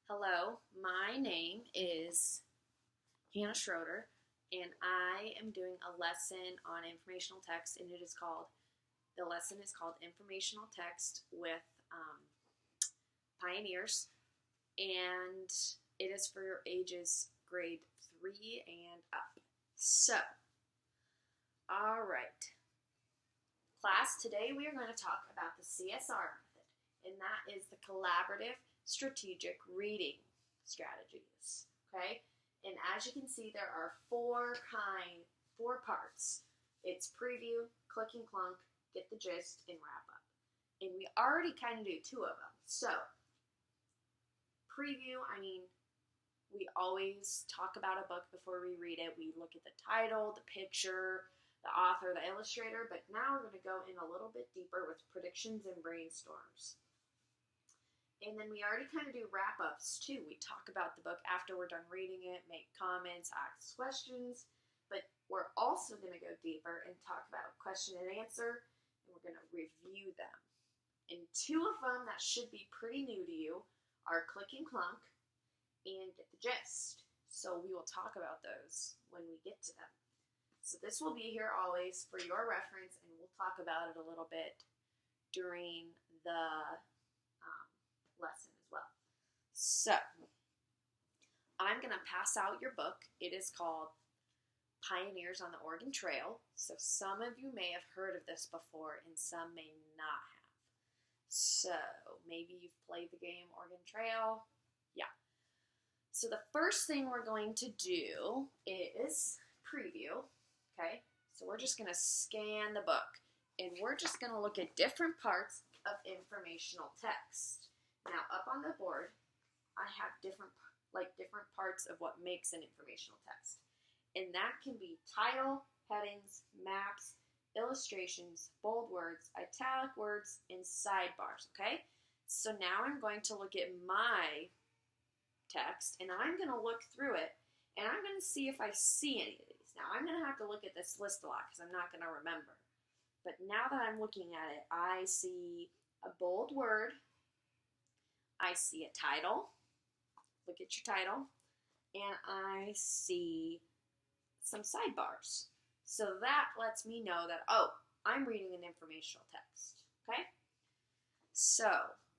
Hello, my name is Hannah Schroeder, and I am doing a lesson on informational text, and the lesson is called Informational Text with Pioneers, and it is for ages grade 3 and up. So, all right. Class, today we are going to talk about the CSR method, and that is the collaborative strategic reading strategies, okay? And as you can see, there are four parts. It's preview, click and clunk, get the gist, and wrap up. And we already kind of do two of them. So, preview, we always talk about a book before we read it. We look at the title, the picture, the author, the illustrator, but now we're going to go in a little bit deeper with predictions and brainstorms. And then we already kind of do wrap-ups too. We talk about the book after we're done reading it, make comments, ask questions, but we're also going to go deeper and talk about question and answer, and we're going to review them. And two of them that should be pretty new to you are click and clunk and get the gist. So we will talk about those when we get to them. So this will be here always for your reference, and we'll talk about it a little bit during the lesson as well. So, I'm going to pass out your book. It is called Pioneers on the Oregon Trail. So some of you may have heard of this before and some may not have. So, maybe you've played the game Oregon Trail. Yeah. So the first thing we're going to do is preview. Okay, so we're just going to scan the book, and we're just going to look at different parts of informational text. Now, up on the board, I have different parts of what makes an informational text, and that can be title, headings, maps, illustrations, bold words, italic words, and sidebars, okay? So now I'm going to look at my text, and I'm going to look through it, and I'm going to see if I see any of these. Now, I'm going to have to look at this list a lot because I'm not going to remember. But now that I'm looking at it, I see a bold word. I see a title. Look at your title. And I see some sidebars. So that lets me know that, oh, I'm reading an informational text. Okay? So,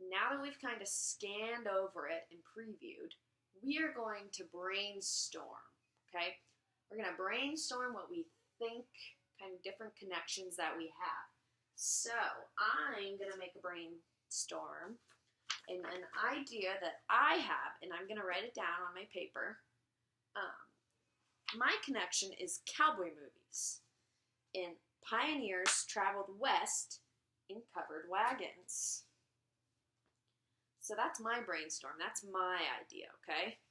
now that we've kind of scanned over it and previewed, we are going to brainstorm. Okay? We're going to brainstorm what we think, kind of different connections that we have. So, I'm going to make a brainstorm and an idea that I have, and I'm going to write it down on my paper. My connection is cowboy movies. And pioneers traveled west in covered wagons. So that's my brainstorm. That's my idea, okay?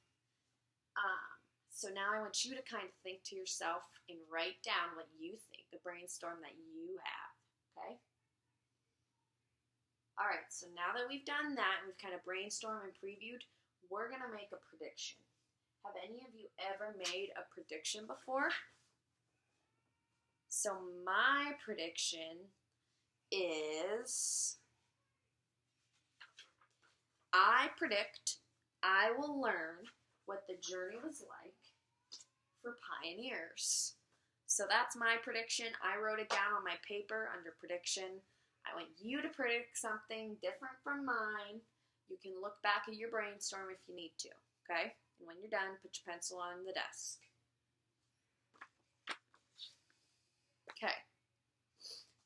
So now I want you to kind of think to yourself and write down what you think, the brainstorm that you have, okay? All right, so now that we've done that, and we've kind of brainstormed and previewed, we're going to make a prediction. Have any of you ever made a prediction before? So my prediction is, I predict I will learn what the journey was like for pioneers. So that's my prediction. I wrote it down on my paper under prediction. I want you to predict something different from mine. You can look back at your brainstorm if you need to, okay? And when you're done, put your pencil on the desk. Okay.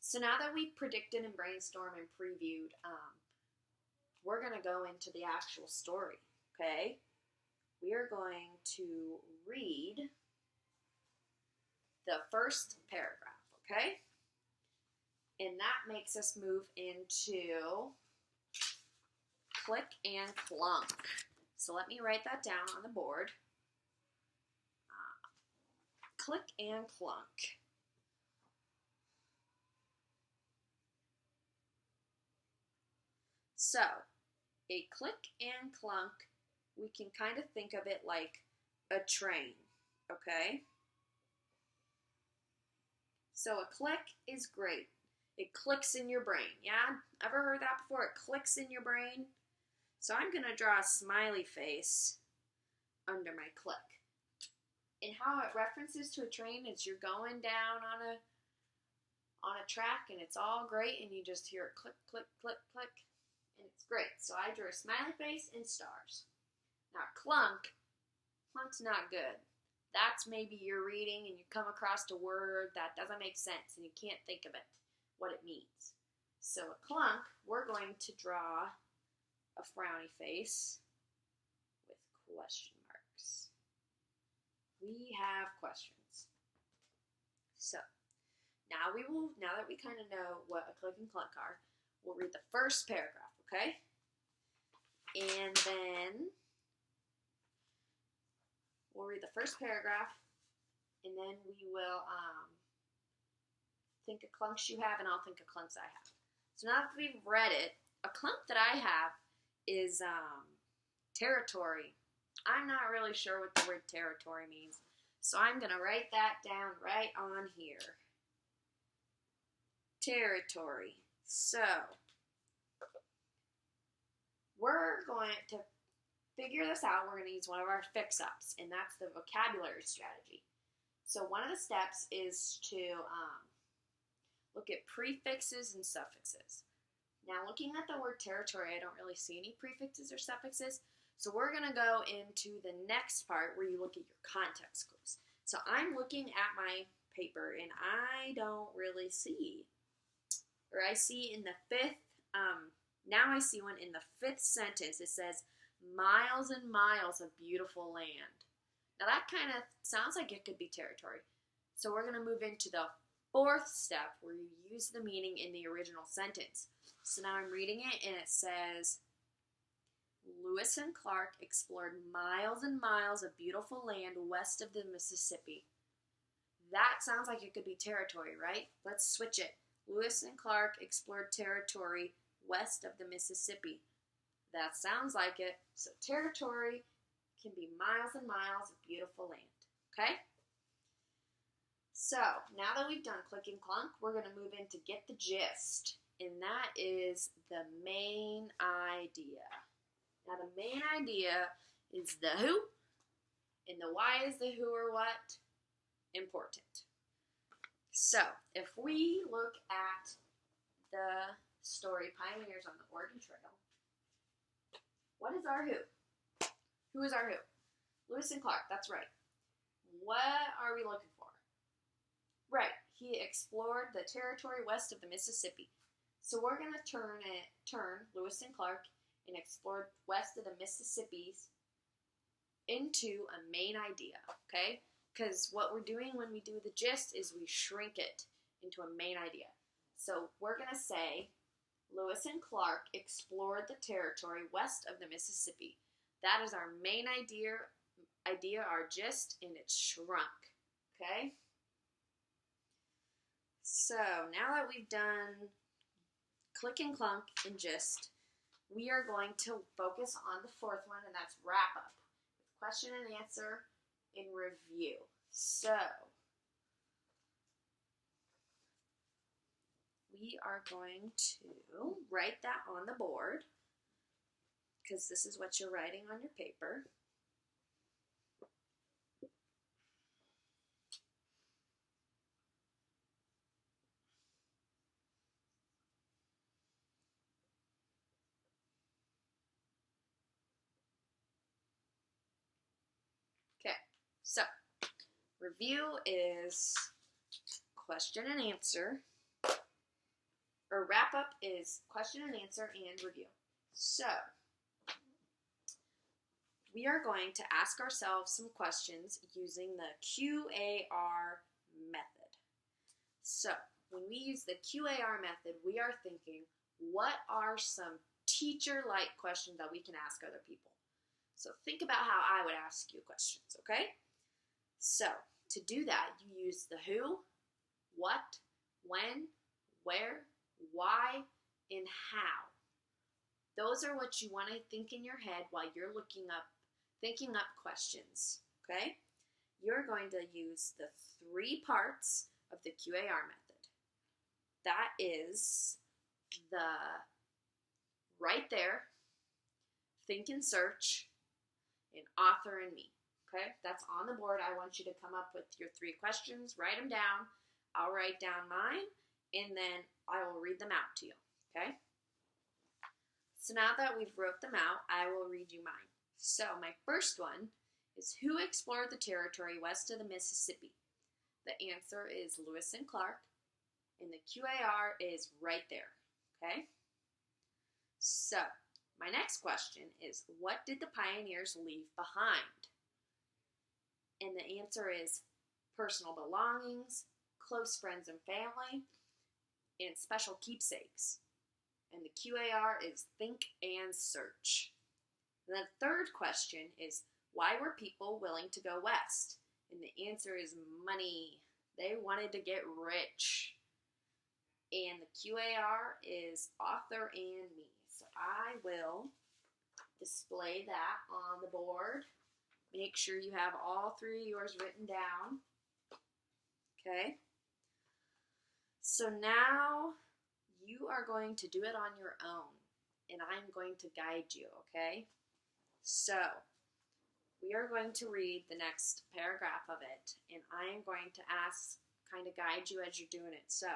So now that we've predicted and brainstormed and previewed, we're going to go into the actual story, okay? We are going to read the first paragraph, okay? And that makes us move into click and clunk. So let me write that down on the board. Click and clunk. So, a click and clunk, we can kind of think of it like a train, okay? So a click is great. It clicks in your brain, yeah? Ever heard that before? It clicks in your brain. So I'm going to draw a smiley face under my click. And how it references to a train is you're going down on a track and it's all great and you just hear a click, click, click, click, and it's great. So I drew a smiley face and stars. Now clunk's not good. That's maybe you're reading and you come across a word that doesn't make sense and you can't think of it, what it means. So a clunk, we're going to draw a frowny face with question marks. We have questions. So now that we kind of know what a click and clunk are, we'll read the first paragraph, okay? And then we'll read the first paragraph, and then we will think of clunks you have, and I'll think of clunks I have. So now that we've read it, a clunk that I have is territory. I'm not really sure what the word territory means, so I'm going to write that down right on here. Territory. So we're going to figure this out. We're going to use one of our fix-ups, and that's the vocabulary strategy. So one of the steps is to look at prefixes and suffixes. Now, looking at the word territory, I don't really see any prefixes or suffixes, so we're going to go into the next part where you look at your context clues. So I'm looking at my paper, and I don't really see, or I see in the fifth, now I see one in the fifth sentence. It says, miles and miles of beautiful land. Now that kind of sounds like it could be territory. So we're going to move into the fourth step where you use the meaning in the original sentence. So now I'm reading it and it says, Lewis and Clark explored miles and miles of beautiful land west of the Mississippi. That sounds like it could be territory, right? Let's switch it. Lewis and Clark explored territory west of the Mississippi. That sounds like it. So territory can be miles and miles of beautiful land. Okay? So now that we've done click and clunk, we're going to move into get the gist. And that is the main idea. Now the main idea is the who, and the why is the who or what important. So if we look at the story Pioneers on the Oregon Trail, what is our who? Who is our who? Lewis and Clark, that's right. What are we looking for? Right, he explored the territory west of the Mississippi. So we're going to turn Lewis and Clark and explored west of the Mississippi's into a main idea, okay? Because what we're doing when we do the gist is we shrink it into a main idea. So we're going to say, Lewis and Clark explored the territory west of the Mississippi. That is our main idea, our gist, and it's shrunk, okay? So now that we've done click and clunk and gist, we are going to focus on the fourth one, and that's wrap up. Question and answer in review. So we are going to write that on the board because this is what you're writing on your paper. Okay, so review is question and answer, or wrap up is question and answer and review. So we are going to ask ourselves some questions using the QAR method. So when we use the QAR method, we are thinking, what are some teacher-like questions that we can ask other people? So think about how I would ask you questions, okay? So to do that, you use the who, what, when, where, why, and how. Those are what you want to think in your head while you're thinking up questions, okay? You're going to use the 3 parts of the QAR method. That is the right there, Think and Search, and Author and Me. Okay, that's on the board. I want you to come up with your 3 questions, write them down. I'll write down mine, and then I will read them out to you. Okay? So now that we've wrote them out, I will read you mine. So my first one is, who explored the territory west of the Mississippi? The answer is Lewis and Clark, and the QAR is right there. Okay? So my next question is, what did the pioneers leave behind? And the answer is personal belongings, close friends and family, and special keepsakes. And the QAR is Think and Search. And the third question is, why were people willing to go west? And the answer is money. They wanted to get rich. And the QAR is Author and Me. So I will display that on the board. Make sure you have all 3 of yours written down. Okay? So now you are going to do it on your own, and I'm going to guide you, okay? So we are going to read the next paragraph of it, and I am going to kind of guide you as you're doing it. So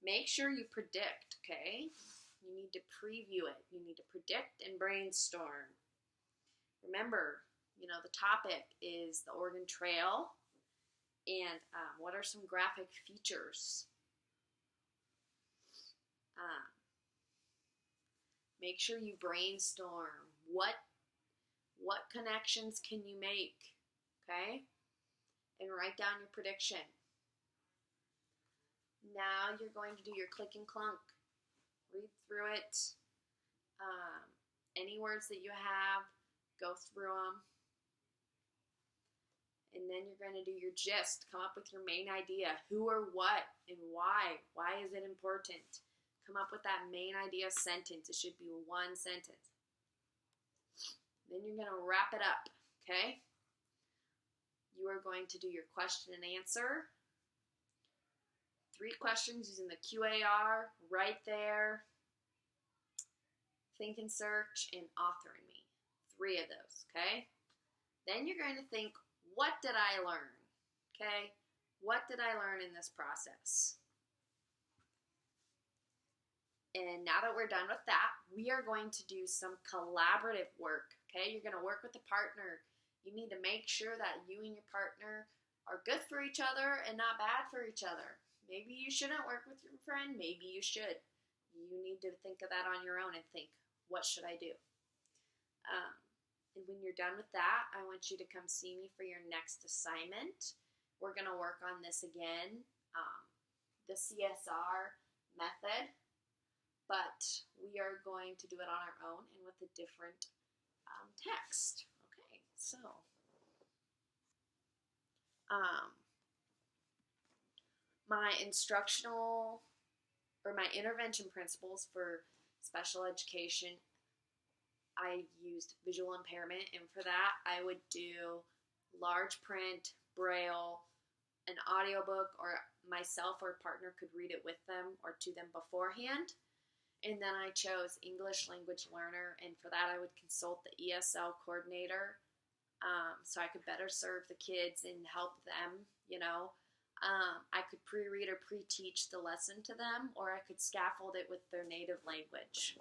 make sure you predict, okay? You need to preview it. You need to predict and brainstorm. Remember, the topic is the Oregon Trail, and what are some graphic features? Make sure you brainstorm. What connections can you make? Okay? And write down your prediction. Now you're going to do your click and clunk. Read through it. Any words that you have, go through them. And then you're going to do your gist. Come up with your main idea. Who or what and why. Why is it important? Come up with that main idea sentence. It should be 1 sentence. Then you're going to wrap it up, okay? You are going to do your question and answer. 3 questions using the QAR right there. Think and Search and Author and Me. 3 of those, okay? Then you're going to think, what did I learn? Okay? What did I learn in this process? And now that we're done with that, we are going to do some collaborative work. Okay? You're going to work with a partner. You need to make sure that you and your partner are good for each other and not bad for each other. Maybe you shouldn't work with your friend. Maybe you should. You need to think of that on your own and think, what should I do? And when you're done with that, I want you to come see me for your next assignment. We're going to work on this again, the CSR method, but we are going to do it on our own and with a different text. Okay, so my my intervention principles for special education, I used visual impairment, and for that I would do large print, braille, an audiobook, or myself or partner could read it with them or to them beforehand. And then I chose English language learner, and for that I would consult the ESL coordinator so I could better serve the kids and help them, I could pre-read or pre-teach the lesson to them, or I could scaffold it with their native language.